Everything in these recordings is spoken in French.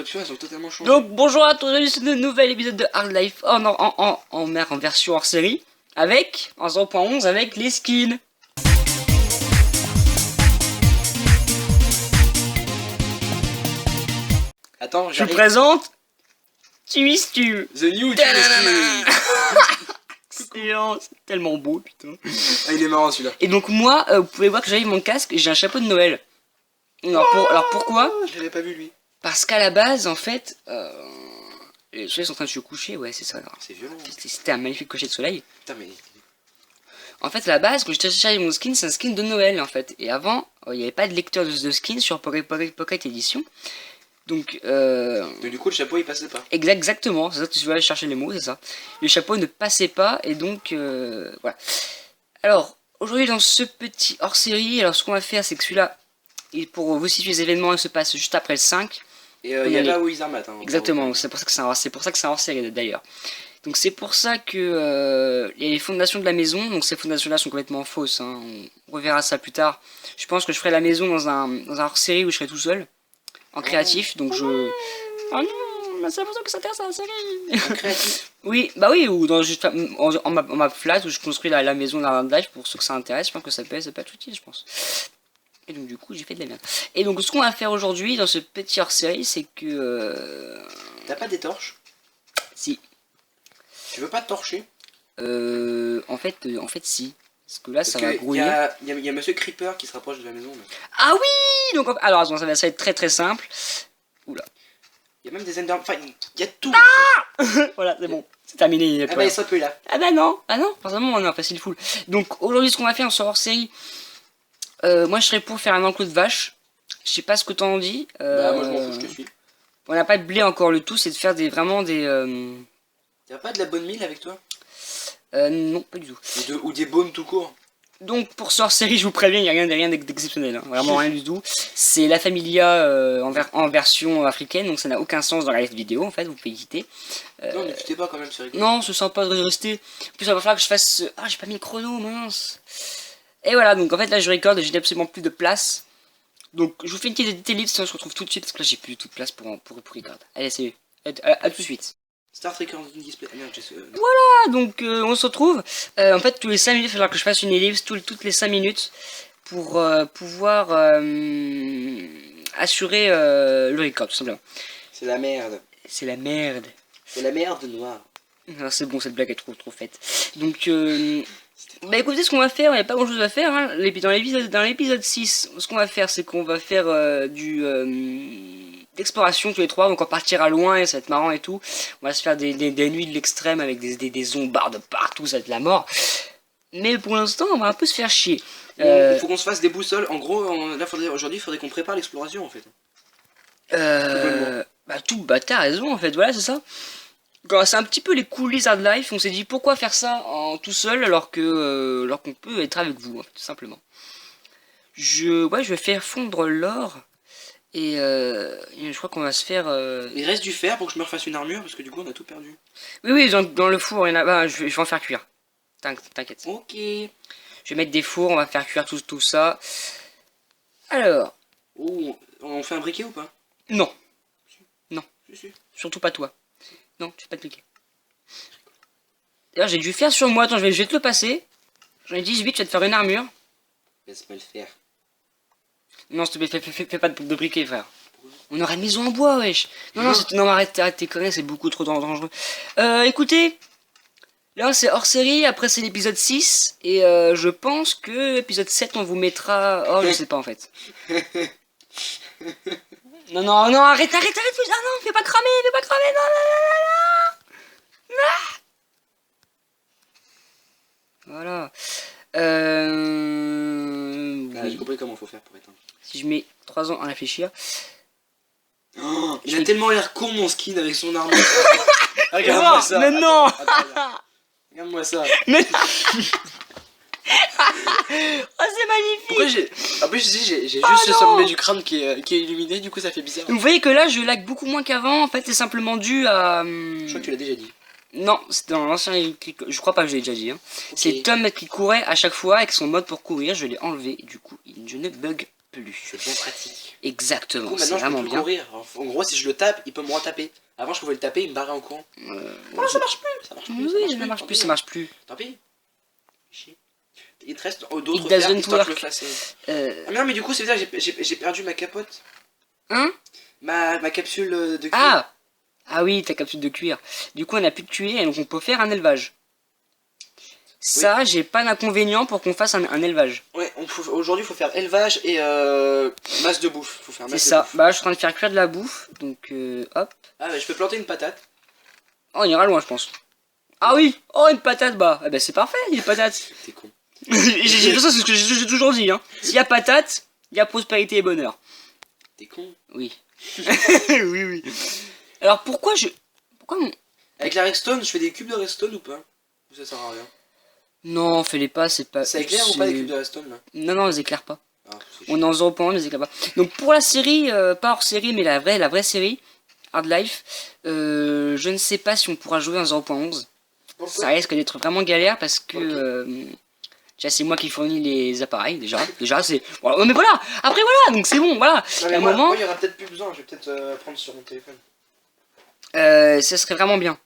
options elles sont totalement changées. Donc bonjour à tous, bienvenue sur un nouvel épisode de Hard Life en version hors série, avec, en 0.11, avec les skins. Attends, Je vous présente Tumistu. The New Tumistu. Excellent, c'est tellement beau, putain. Ah, il est marrant celui-là. Et donc moi, vous pouvez voir que j'avais mon casque et j'ai un chapeau de Noël. Alors pourquoi? Je l'avais pas vu lui. Parce qu'à la base, en fait, les soleils sont en train de se coucher, ouais, c'est ça. C'est violent. C'était un magnifique coucher de soleil. Putain, mais. En fait, à la base, quand j'ai téléchargé mon skin, c'est un skin de Noël, en fait. Et avant, il n'y avait pas de lecteur de skin sur Pocket Edition. Donc du coup, le chapeau il passait pas. Exactement, c'est ça, tu vas aller chercher les mots, c'est ça. Le chapeau ne passait pas, et donc, voilà. Alors, aujourd'hui, dans ce petit hors-série, alors ce qu'on va faire, c'est que celui-là, et pour vous situer les événements, il se passe juste après le 5. Et il y a pas Wizarmat. Hein, exactement, c'est pour ça que c'est un hors-série d'ailleurs. Donc c'est pour ça que il y a les fondations de la maison, donc ces fondations-là sont complètement fausses, hein. On reverra ça plus tard. Je pense que je ferai la maison dans un hors-série où je serai tout seul, en créatif, donc je... Oh non, c'est pour ça que ça intéresse à la série. En créatif. Oui, bah oui, ou dans juste en map flat où je construis la maison d'un live pour ceux que ça intéresse, je pense que ça peut être utile, je pense. Et donc du coup j'ai fait de la merde. Et donc ce qu'on va faire aujourd'hui dans ce petit hors-série, c'est que... T'as pas des torches? Si. Tu veux pas te torcher? En fait si. Parce que là ça va grouiller. Il y a Monsieur Creeper qui se rapproche de la maison. Là. Ah oui. Donc alors attends, ça va être très très simple. Oula. Il y a même des Ender... Enfin, il y a tout. Voilà, c'est bon. C'est terminé. Ah bah il sera plus là. Ah bah non. Ah non, forcément on a passé le full. Donc aujourd'hui ce qu'on va faire sur hors-série... moi je serais pour faire un enclos de vache. Je sais pas ce que t'en dis. Bah moi je m'en fous, je te suis. On n'a pas de blé encore, le tout c'est de faire vraiment des... T'as pas de la bonne mille avec toi? Non, pas du tout. Ou des baumes tout court? Donc pour ce hors-série, je vous préviens, il n'y a rien d'exceptionnel, hein. Vraiment rien du tout. C'est la Familia en version africaine, donc ça n'a aucun sens dans la vidéo en fait, vous pouvez hésiter. Non, ne quittez pas quand même, c'est rigolo. Non, c'est sympa de rester. En plus, il va falloir que je fasse... Ah, j'ai pas mis le chrono, mince. Et voilà, donc en fait là je record et j'ai absolument plus de place. Donc je vous fais une petite ellipse, on se retrouve tout de suite parce que là j'ai plus toute place pour record. Allez, salut, à tout de suite. Start recording display. Ah, merde, voilà, donc on se retrouve. En fait, tous les 5 minutes, il va falloir que je fasse une ellipse toutes les 5 minutes pour pouvoir assurer le record, tout simplement. C'est la merde. C'est la merde. C'est la merde noire. Alors c'est bon, cette blague est trop faite. Donc, bah écoutez, ce qu'on va faire, il n'y a pas grand chose à faire. Hein. Dans l'épisode 6, ce qu'on va faire, c'est qu'on va faire d'exploration tous les trois, donc on partira loin et ça va être marrant et tout. On va se faire des nuits de l'extrême avec des zombards de partout, ça va être la mort. Mais pour l'instant, on va un peu se faire chier. Il faut qu'on se fasse des boussoles. En gros, là, aujourd'hui, il faudrait qu'on prépare l'exploration en fait. Bah t'as raison en fait, voilà, c'est ça. C'est un petit peu les coulisses Hard Life. On s'est dit pourquoi faire ça tout seul alors qu'on peut être avec vous, en fait, tout simplement. Je vais faire fondre l'or. Et je crois qu'on va se faire... Il reste du fer pour que je me refasse une armure parce que du coup on a tout perdu. Oui, dans le four, il y en a... Bah, je vais en faire cuire. T'inquiète. Ok. Je vais mettre des fours, on va faire cuire tout ça. Alors... Oh, on fait un briquet ou pas? Non. Non. Si. Surtout pas toi. Non, tu peux pas cliquer. D'ailleurs, j'ai du fer sur moi. Attends, je vais te le passer. J'en ai 18, je vais te faire une armure. Laisse-moi le faire. Non, s'il te plaît, fais pas de briquet, frère. On aura une maison en bois, wesh. Non, arrête tes conneries, c'est beaucoup trop dangereux. Écoutez, là c'est hors série, après c'est l'épisode 6, et je pense que l'épisode 7 on vous mettra... Oh, je sais pas en fait. Non, arrête, ah non, fais pas cramer, non. Voilà. J'ai compris comment faut faire pour éteindre. Si je mets 3 ans à réfléchir. Oh, il a tellement l'air con mon skin avec son armure. Regarde-moi ça. Mais non. Regarde-moi ça. Mais... Oh, c'est magnifique. Pourquoi j'ai... En plus j'ai juste le sommet du crâne qui est illuminé, du coup ça fait bizarre. Vous voyez que là je lag beaucoup moins qu'avant, en fait c'est simplement dû à... Je crois que tu l'as déjà dit. Non, c'était dans l'ancien... Je crois pas que je l'ai déjà dit. Hein. Okay. C'est Tom qui courait à chaque fois avec son mode pour courir, je l'ai enlevé, du coup je ne bug plus. C'est bien pratique. Du Exactement, coup, c'est maintenant, je peux vraiment plus bien. courir. En gros, si je le tape, il peut me retaper. Avant, je pouvais le taper, il me barrait en courant. Ah, ça marche plus. Ça marche plus. Oui, ça marche tant plus, pis. ça marche plus. Tant pis. Chier. Il te reste It d'autres fers, doesn't histoire que je le work. fasse. Ah, mais non, mais du coup, c'est bizarre, j'ai perdu ma capote. Hein? Ma capsule de cuir. Ah! Ah oui, ta capsule de cuir. Du coup, on a plus de cuir et donc on peut faire un élevage. Ça, j'ai pas d'inconvénient pour qu'on fasse un élevage. Ouais, aujourd'hui, il faut faire élevage et masse de bouffe. Faut faire C'est masse de ça. bouffe. Bah, je suis en train de faire cuire de la bouffe. Donc, hop. Ah, bah, je peux planter une patate. Oh, on ira loin, je pense. Ah oui! Oh, une patate, bah. Ah bah, c'est parfait, une patate. T'es con. J'ai ça, c'est ce que j'ai toujours dit. Hein. S'il y a patate, il y a prospérité et bonheur. T'es con. Oui. Oui, oui. Alors, pourquoi mon... Avec la redstone, je fais des cubes de redstone ou pas? Ou ça sert à rien? Non, fais-les pas, c'est pas... Ça éclaire ou pas les c'est- cubes de redstone là? Non, non, ils éclairent pas. Ah, c'est On est en 0.1, mais ils éclairent pas. Donc, pour la série, pas hors série, mais la vraie série, Hard Life, je ne sais pas si on pourra jouer en 0.11. Ça risque d'être vraiment galère parce que... déjà, c'est moi qui fournis les appareils, déjà c'est... Voilà. Mais voilà. Après, voilà, donc c'est bon, voilà. Non, À mais un moi, moment, il y aura peut-être plus besoin, je vais peut-être prendre sur mon téléphone. ça serait vraiment bien.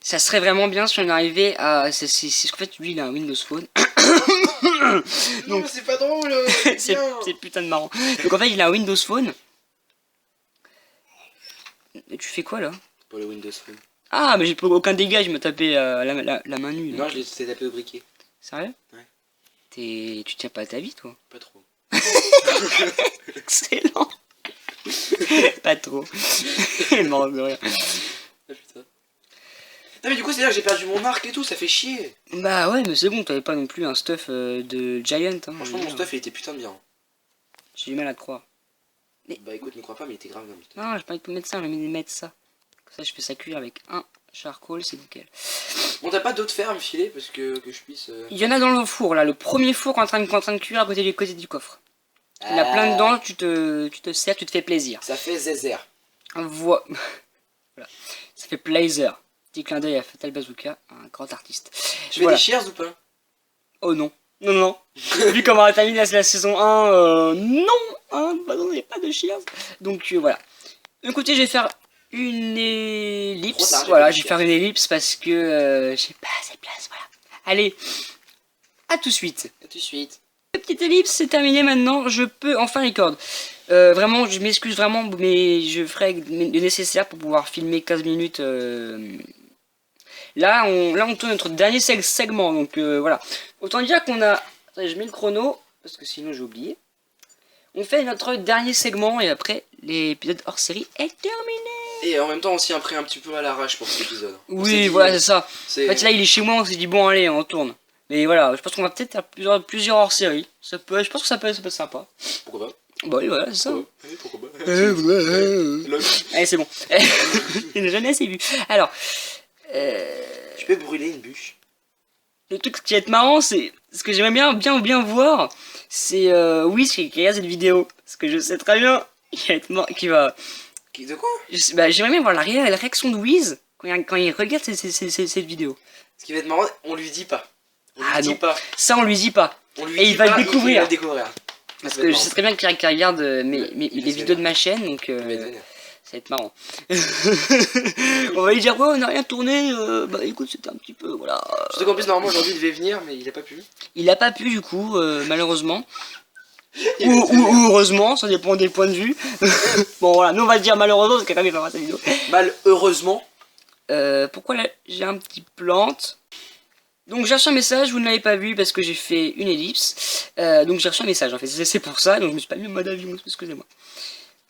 Ça serait vraiment bien si on arrivait à... C'est qu'en fait, lui, il a un Windows Phone. Non, c'est pas drôle. C'est putain de marrant. Donc en fait, il a un Windows Phone. Et tu fais quoi, là? Pour le Windows Phone. Ah, mais j'ai pas aucun dégât, je me tapais la main nue. Là. Non, je l'ai tapé au briquet. Sérieux? Ouais. Tu tiens pas à ta vie, toi? Pas trop. Excellent. Pas trop. Mort de rire. Ah putain. Non, mais du coup, c'est là que j'ai perdu mon arc et tout, ça fait chier. Bah ouais, mais c'est bon, t'avais pas non plus un stuff de Giant. Hein, Franchement, je mon veux dire. stuff il était putain de bien. J'ai du mal à te croire. Bah écoute, ne crois pas, mais il était grave bien. Putain. Non, j'ai pas envie de mettre ça, j'ai envie de mettre ça. Comme ça, je fais ça cuire avec un charcoal, c'est nickel. Bon, t'as pas d'autres fers à me filer parce que je puisse. Il y en a dans le four, là, le premier four en train de cuire à côté du coffre. Il y en a plein dedans, tu te sers, tu te fais plaisir. Ça fait zézer. Voilà. Ça fait plaisir. Petit clin d'œil à Fatal Bazooka, un grand artiste. Tu fais Voilà. des shears ou pas? Oh non. Non, non. Vu comment on a terminé la saison 1, non. Hein, bah non, il n'y a pas de shears. Donc voilà. Écoutez, je vais faire une ellipse. Trop tard, Voilà, j'ai je vais fait faire une ellipse parce que j'ai pas assez de place. Voilà. Allez, à tout de suite. A tout de suite. La petite ellipse, c'est terminé maintenant. Je peux enfin record. Vraiment, je m'excuse vraiment, mais je ferai le nécessaire pour pouvoir filmer 15 minutes. Là, on tourne notre dernier segment, donc voilà. Autant dire qu'on a... Attendez, je mets le chrono, parce que sinon j'ai oublié. On fait notre dernier segment, et après, l'épisode hors série est terminé. Et en même temps, aussi, pris un petit peu à l'arrache pour cet épisode. On s'est Oui, dit, voilà, c'est ça. c'est- En fait, là, il est chez moi, on s'est dit, bon, allez, on tourne. Mais voilà, je pense qu'on va peut-être faire plusieurs hors série. Je pense que ça peut être sympa. Pourquoi pas? Bah oui, voilà, c'est ça. Pourquoi pas? Allez, c'est bon. Il n'a jamais assez vu. Alors, Je peux brûler une bûche. le truc qui va être marrant, c'est ce que j'aimerais bien voir, c'est Wiz qui regarde cette vidéo. Parce que je sais très bien qu'il va être mort, qu'il va. De quoi? Bah, j'aimerais bien voir la réaction de Wiz quand il regarde cette vidéo. Ce qui va être marrant, on lui dit pas. On lui Ah dit non. pas. Ça, on lui dit pas. On lui Et dit il va pas, le découvrir. Il va le découvrir. Parce Ça va que être je sais marrant. très bien qu'il regarde les se vidéos de ma chaîne, donc Il va être vénère. ça va être marrant. On va lui dire, ouais, on n'a rien tourné, bah écoute, c'était un petit peu, voilà. Surtout qu'en plus, normalement, aujourd'hui, il devait venir, mais il a pas pu. Il a pas pu, du coup, malheureusement. Ou heureusement, ça dépend des points de vue. Bon, voilà, nous on va se dire malheureusement, parce qu'il a quand même pas voir sa vidéo. Malheureusement. Pourquoi là, j'ai un petit plante. Donc j'ai reçu un message, vous ne l'avez pas vu parce que j'ai fait une ellipse. Donc j'ai reçu un message en fait, c'est pour ça, donc je me suis pas mis en mode avion, excusez-moi.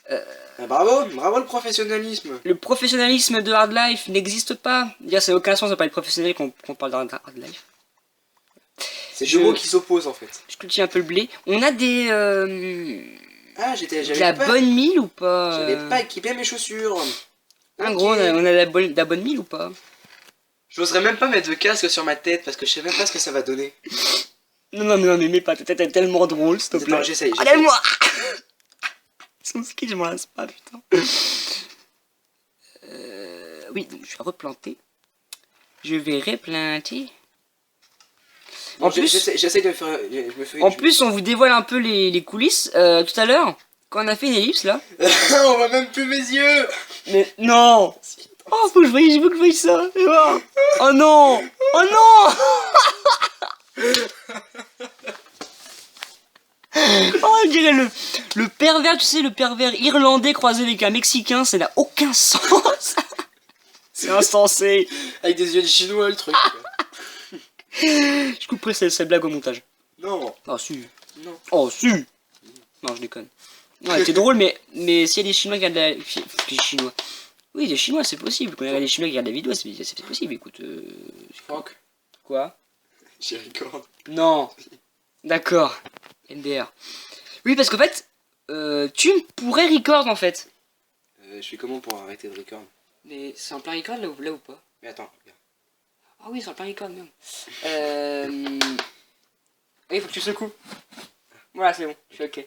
Ah, bravo le professionnalisme. Le professionnalisme de Hard Life n'existe pas. Dire ça n'a aucun sens de pas être professionnel quand on parle de Hard Life. C'est Je- deux mots qui s'opposent en fait. Je cultive un peu le blé. On a des... Ah, de j'avais la pas, bonne mille ou pas j'avais pas équipé mes chaussures. En Ok. gros, on a de la bonne mille ou pas? J'oserais même pas mettre de casque sur ma tête parce que je sais même pas ce que ça va donner. Non, mais mets pas, t'es tellement drôle, s'il te plaît. Attends, j'essaye. Allez-moi. Son ski, je m'en lasse pas, putain. Oui, donc je vais replanter. Je vais replanter. En plus, j'essaie de faire. Je me fais. en plus, on vous dévoile un peu les coulisses. Tout à l'heure, quand on a fait une ellipse là. On voit même plus mes yeux. Mais non. Oh, faut que je voie ça. Et voir. Oh non. Oh non. Oh, on dirait le pervers, tu sais, le pervers irlandais croisé avec un Mexicain, ça n'a aucun sens. C'est insensé. Avec des yeux de chinois, le truc. Je couperai cette blague au montage. Non. Oh, si. Non. Oh, si. Non, je déconne. Non, c'était drôle, mais s'il y a des Chinois qui regardent la... Des Chinois. Oui, des Chinois, c'est possible. Quand il y a des Chinois qui regardent la vidéo, c'est possible, écoute. Franck, Quoi? j'y record. Non. D'accord. MDR. Oui, parce qu'en fait, tu pourrais record en fait. Je fais comment pour arrêter de record? Mais c'est en plein record là ou pas? Mais attends, regarde. Ah oui, c'est en plein record, merde. Il faut que tu secoues. Voilà, c'est bon, je suis ok.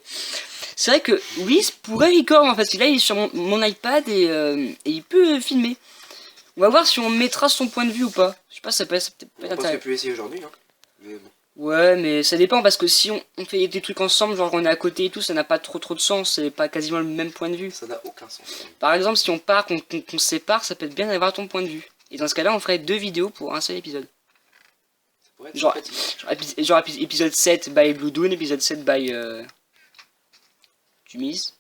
C'est vrai que Wiz pourrait record en fait, parce que là il est sur mon iPad et il peut filmer. On va voir si on mettra son point de vue ou pas. Je sais pas, ça peut être On va pas plus essayer aujourd'hui, hein. Mais bon. Ouais, mais ça dépend parce que si on fait des trucs ensemble, genre on est à côté et tout, ça n'a pas trop de sens, c'est pas quasiment le même point de vue. Ça n'a aucun sens. Par exemple, si on part, qu'on se sépare, ça peut être bien d'avoir ton point de vue. Et dans ce cas-là, on ferait 2 vidéos pour un seul épisode. Ça pourrait être Genre, sympathique. genre épisode 7 by Blue Doon, épisode 7 by Tumis.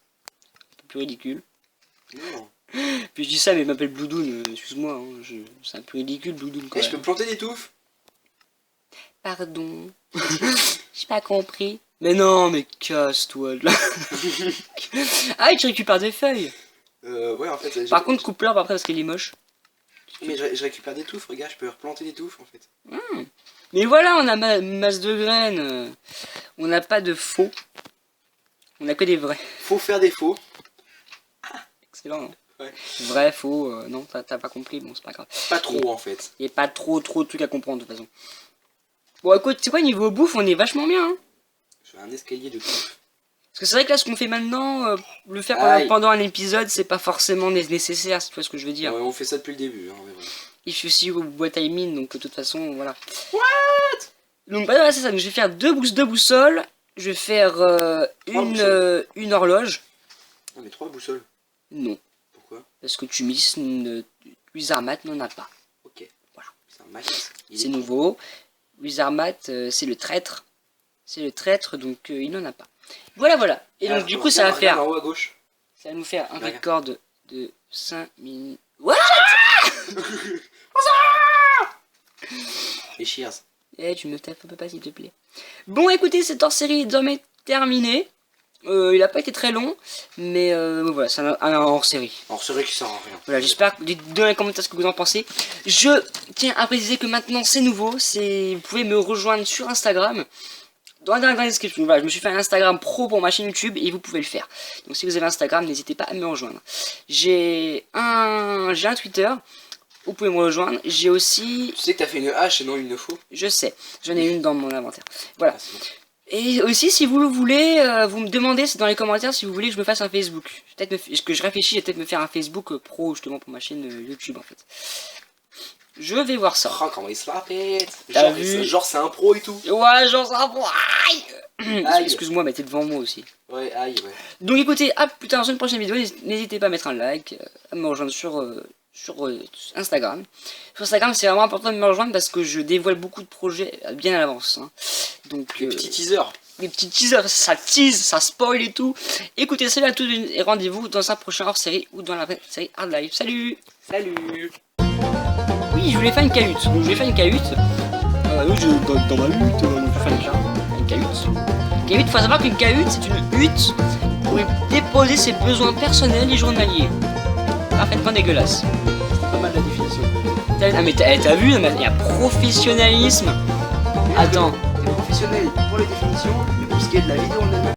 Un peu plus ridicule. Non. Puis je dis ça, mais il m'appelle Blue Doon, excuse-moi, hein, c'est un peu ridicule Blue Doon quand Eh, je peux même. planter des touffes. Pardon. J'ai pas compris. Mais non, mais casse-toi de là. Ah, et tu récupères des feuilles. Ouais, en fait. Par contre, coupe-leur après parce qu'il est moche. Mais je récupère des touffes, regarde, je peux replanter des touffes en fait. Mais voilà, on a masse de graines. On n'a pas de faux. On a que des vrais. Faut faire des faux. Excellent, non? Ouais. Vrai, faux, non, t'as pas compris, bon, c'est pas grave. Pas trop en fait. Il n'y a pas trop de trucs à comprendre de toute façon. Bon, écoute, c'est quoi, niveau bouffe, on est vachement bien, hein. Je fais un escalier de touffes. Parce que c'est vrai que là, ce qu'on fait maintenant, le faire Aïe. pendant un épisode, c'est pas forcément nécessaire, si tu vois ce que je veux dire. Ouais, on fait ça depuis le début. Hein, mais voilà. If you see what I mean, donc de toute façon, voilà. What? Donc, bah, voilà, c'est ça, donc je vais faire deux boussoles, je vais faire une horloge. Ah, mais 3 boussoles. Non, Pourquoi? parce que Wizarmat n'en a pas. Ok. Voilà. C'est un max. C'est nouveau. Wizarmat, c'est le traître. C'est le traître, donc il n'en a pas. Voilà. Et donc, du coup, ça va faire. En haut à gauche. Ça va nous faire un Regarde. record de 5 minutes. What? Et cheers. Eh, tu me tapes un peu pas, s'il te plaît. Bon, écoutez, cette hors-série est désormais terminée. Il a pas été très long, mais voilà, c'est un hors-série. Alors c'est vrai qu'il sert à rien. Voilà, j'espère que dites dans les commentaires ce que vous en pensez. Je tiens à préciser que maintenant c'est nouveau, vous pouvez me rejoindre sur Instagram. Dans la description, voilà, je me suis fait un Instagram pro pour ma chaîne YouTube et vous pouvez le faire. Donc si vous avez Instagram, n'hésitez pas à me rejoindre. J'ai un Twitter, vous pouvez me rejoindre. J'ai aussi, Tu sais que t'as fait une hache et non une faux. je sais, j'en ai une dans mon inventaire. Voilà. Ah, c'est bon. Et aussi, si vous le voulez, vous me demandez dans les commentaires si vous voulez que je me fasse un Facebook. Que je réfléchis à peut-être me faire un Facebook pro justement pour ma chaîne YouTube en fait. Je vais voir ça. Oh, comment il se la pète. T'as vu? Genre c'est un pro et tout. Ouais, genre ça va. Aïe. Excuse-moi, mais t'es devant moi aussi. Ouais, aïe, ouais. Donc écoutez, à plus tard dans une prochaine vidéo. N'hésitez pas à mettre un like, à me rejoindre sur Instagram. Sur Instagram, c'est vraiment important de me rejoindre parce que je dévoile beaucoup de projets bien à l'avance. Hein. Donc Les petits teasers. des petits teasers, ça tease, ça spoil et tout. Écoutez, salut à tous et rendez-vous dans un prochain hors-série ou dans la série Hard Life. Salut. Salut. Oui, je voulais faire une cahute. Donc je vais faire une cahute. Dans ma hutte, donc je vais faire une cahute. Cahute, faut savoir qu'une cahute, c'est une hutte pour y déposer ses besoins personnels et journaliers. Parfaitement dégueulasse. C'est pas mal la définition. Ah mais t'as vu, il y a professionnalisme. Attends. T'es professionnel pour les définitions, mais pour ce qui est de la vidéo en elle-même.